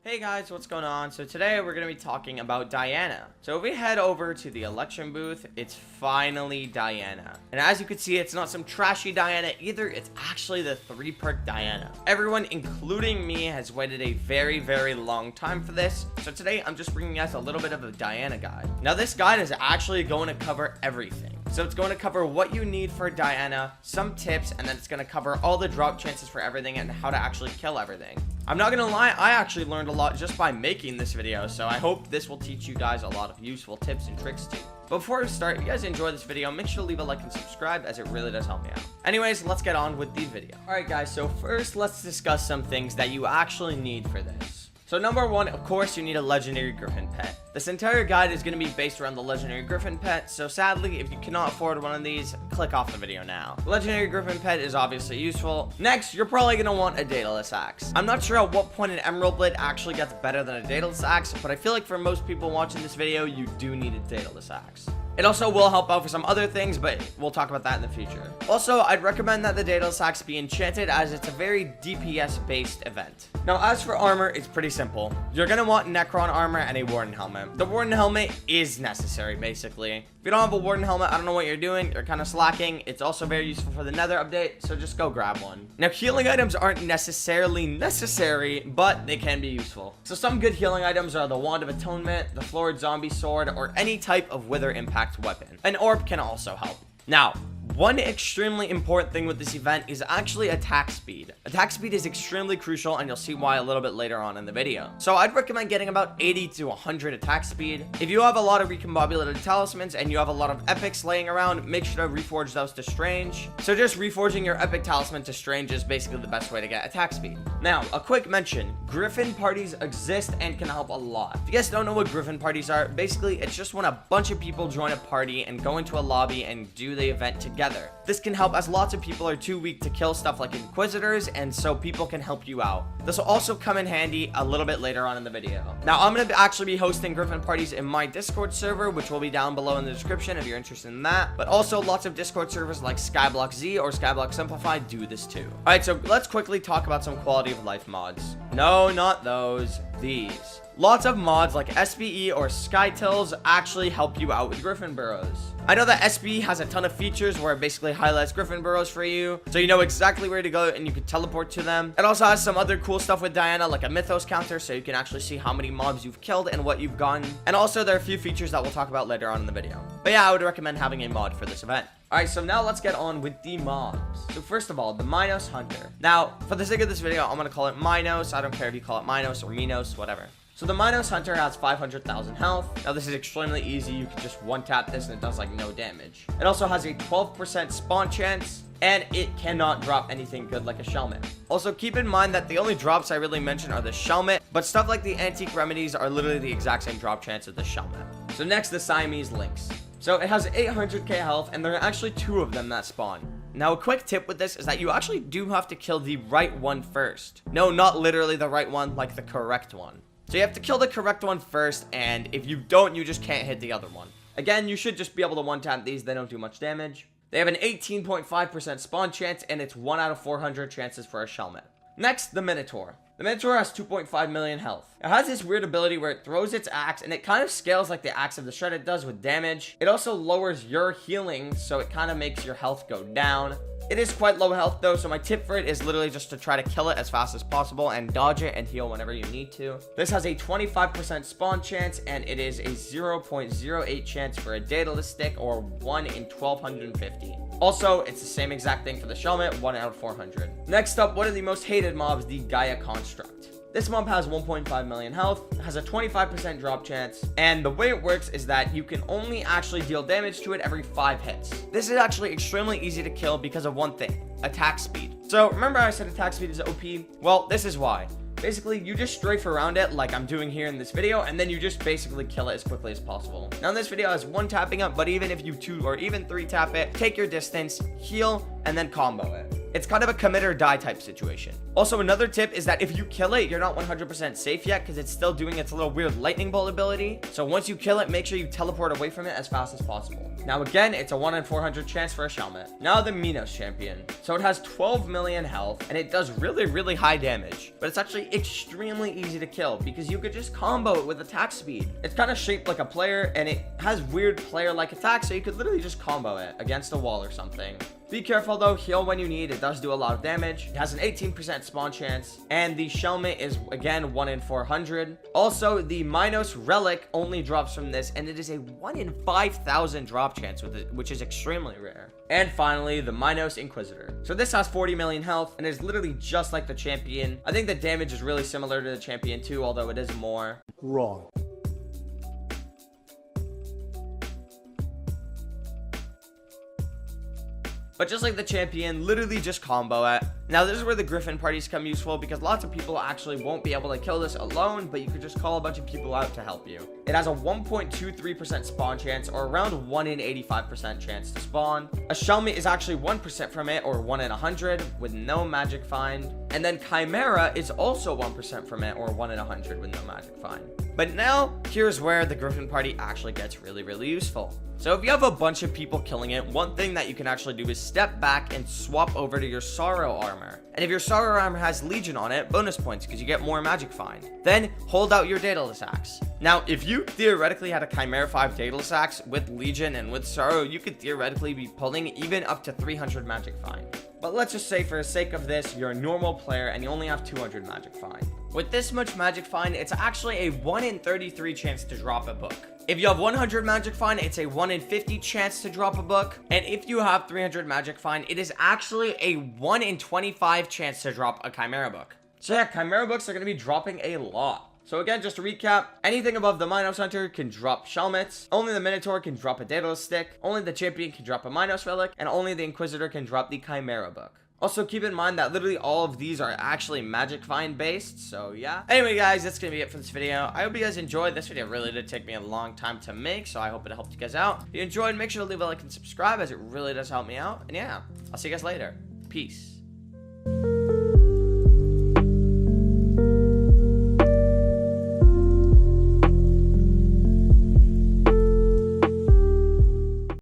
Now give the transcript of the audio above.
Hey guys, what's going on? So today we're going to be talking about Diana. So if we head over to the election booth, it's finally Diana. And as you can see, it's not some trashy Diana either, it's actually the 3-perk Diana. Everyone, including me, has waited a very long time for this. So today I'm just bringing us a little bit of a Diana guide. Now this guide is actually going to cover everything. So it's going to cover what you need for Diana, some tips, and then it's going to cover all the drop chances for everything and how to actually kill everything. I'm not gonna lie, I actually learned a lot just by making this video, so I hope this will teach you guys a lot of useful tips and tricks too. But before we start, if you guys enjoy this video, make sure to leave a like and subscribe, as it really does help me out. Anyways, let's get on with the video. Alright guys, so first let's discuss some things that you actually need for this. So number one, of course, you need a legendary Griffin pet. This entire guide is going to be based around the legendary Griffin pet, so sadly, if you cannot afford one of these, click off the video now. The legendary Griffin pet is obviously useful. Next, you're probably going to want a dataless axe. I'm not sure at what point an emerald blade actually gets better than a dataless axe, but I feel like for most people watching this video, you do need a dataless axe. It also will help out for some other things, but we'll talk about that in the future. Also, I'd recommend that the dataless axe be enchanted, as it's a very DPS based event. Now, as for armor, it's pretty simple. You're gonna want Necron armor and a Warden helmet. The Warden helmet is necessary, basically. If you don't have a Warden helmet, I don't know what you're doing. You're kind of slacking. It's also very useful for the Nether update, so just go grab one. Now, healing items aren't necessarily necessary, but they can be useful. So some good healing items are the Wand of Atonement, the Florid Zombie Sword, or any type of Wither Impact weapon. An orb can also help. Now, one extremely important thing with this event is actually attack speed. Attack speed is extremely crucial, and you'll see why a little bit later on in the video. So I'd recommend getting about 80 to 100 attack speed. If you have a lot of recombobulated talismans and you have a lot of epics laying around, make sure to reforge those to strange. So just reforging your epic talisman to strange is basically the best way to get attack speed. Now, a quick mention, Griffin parties exist and can help a lot. If you guys don't know what Griffin parties are, basically it's just when a bunch of people join a party and go into a lobby and do the event together. This can help, as lots of people are too weak to kill stuff like Inquisitors, and so people can help you out. This will also come in handy a little bit later on in the video. Now, I'm going to actually be hosting Griffin parties in my Discord server, which will be down below in the description if you're interested in that. But also, lots of Discord servers like Skyblock Z or Skyblock Simplified do this too. Alright, so let's quickly talk about some quality of life mods. No, not those. These. Lots of mods like SBE or Skytills actually help you out with Griffin burrows. I know that SBE has a ton of features where it basically highlights Griffin burrows for you, so you know exactly where to go and you can teleport to them. It also has some other cool stuff with Diana, like a Mythos counter, so you can actually see how many mobs you've killed and what you've gotten. And also there are a few features that we'll talk about later on in the video. But yeah, I would recommend having a mod for this event. Alright, so now let's get on with the mobs. So first of all, the Minos Hunter. Now, for the sake of this video, I'm going to call it Minos. I don't care if you call it Minos or Minos, whatever. So the Minos Hunter has 500,000 health. Now this is extremely easy. You can just one-tap this and it does like no damage. It also has a 12% spawn chance, and it cannot drop anything good like a Shelmet. Also, keep in mind that the only drops I really mention are the Shelmet, but stuff like the Antique Remedies are literally the exact same drop chance as the Shelmet. So next, the Siamese Lynx. So it has 800k health, and there are actually 2 of them that spawn. Now, a quick tip with this is that you actually do have to kill the right one first. No, not literally the right one, like the correct one. So you have to kill the correct one first, and if you don't, you just can't hit the other one. Again, you should just be able to one-tap these. They don't do much damage. They have an 18.5% spawn chance, and it's 1 out of 400 chances for a Shelmet. Next, the Minotaur. The Minotaur has 2.5 million health. It has this weird ability where it throws its axe, and it kind of scales like the Axe of the Shredded does with damage. It also lowers your healing, so it kind of makes your health go down. It is quite low health though, so my tip for it is literally just to try to kill it as fast as possible and dodge it and heal whenever you need to. This has a 25% spawn chance, and it is a 0.08 chance for a daedalus stick, or 1 in 1250. Also, it's the same exact thing for the Shelmet, 1 out of 400. Next up, one of the most hated mobs, the Gaia Construct. This mob has 1.5 million health, has a 25% drop chance, and the way it works is that you can only actually deal damage to it every 5 hits. This is actually extremely easy to kill because of one thing: attack speed. So remember I said attack speed is OP? Well, this is why. Basically, you just strafe around it like I'm doing here in this video, and then you just basically kill it as quickly as possible. Now, in this video, is 1 tapping up, but even if you 2 or even 3 tap it, take your distance, heal, and then combo it. It's kind of a commit or die type situation. Also, another tip is that if you kill it, you're not 100% safe yet because it's still doing its little weird lightning bolt ability. So once you kill it, make sure you teleport away from it as fast as possible. Now again, it's a 1 in 400 chance for a Shelmet. Now the Minos Champion. So it has 12 million health and it does really high damage, but it's actually extremely easy to kill because you could just combo it with attack speed. It's kind of shaped like a player and it has weird player-like attacks, so you could literally just combo it against a wall or something. Be careful though, heal when you need. It does do a lot of damage. It has an 18% spawn chance, and the Shelmet is again 1 in 400. Also, the Minos relic only drops from this, and it is a 1 in 5,000 drop chance with it, which is extremely rare. And finally, the Minos Inquisitor. So this has 40 million health and is literally just like the champion. I think the damage is really similar to the champion too, although it is more. Wrong. But just like the champion, literally just combo it. Now this is where the Griffin parties come useful because lots of people actually won't be able to kill this alone, but you could just call a bunch of people out to help you. It has a 1.23% spawn chance, or around 1 in 85% chance to spawn. A Shelmet is actually 1% from it, or 1 in 100 with no magic find. And then Chimera is also 1% from it, or 1 in 100 with no magic find. But now, here's where the Griffin party actually gets really useful. So if you have a bunch of people killing it, one thing that you can actually do is step back and swap over to your Sorrow armor. And if your Sorrow armor has Legion on it, bonus points because you get more magic find. Then hold out your Daedalus Axe. Now, if you theoretically had a Chimera 5 Daedalus Axe with Legion and with Sorrow, you could theoretically be pulling even up to 300 magic find. But let's just say for the sake of this, you're a normal player and you only have 200 magic find. With this much magic find, it's actually a 1 in 33 chance to drop a book. If you have 100 magic find, it's a 1 in 50 chance to drop a book. And if you have 300 magic find, it is actually a 1 in 25 chance to drop a Chimera book. So yeah, Chimera books are going to be dropping a lot. So again, just to recap, anything above the Minos Hunter can drop Shelmets, only the Minotaur can drop a Daedalus stick, only the Champion can drop a Minos relic, and only the Inquisitor can drop the Chimera book. Also, keep in mind that literally all of these are actually magic find based, so yeah. Anyway, guys, that's gonna be it for this video. I hope you guys enjoyed. This video really did take me a long time to make, so I hope it helped you guys out. If you enjoyed, make sure to leave a like and subscribe, as it really does help me out. And yeah, I'll see you guys later. Peace.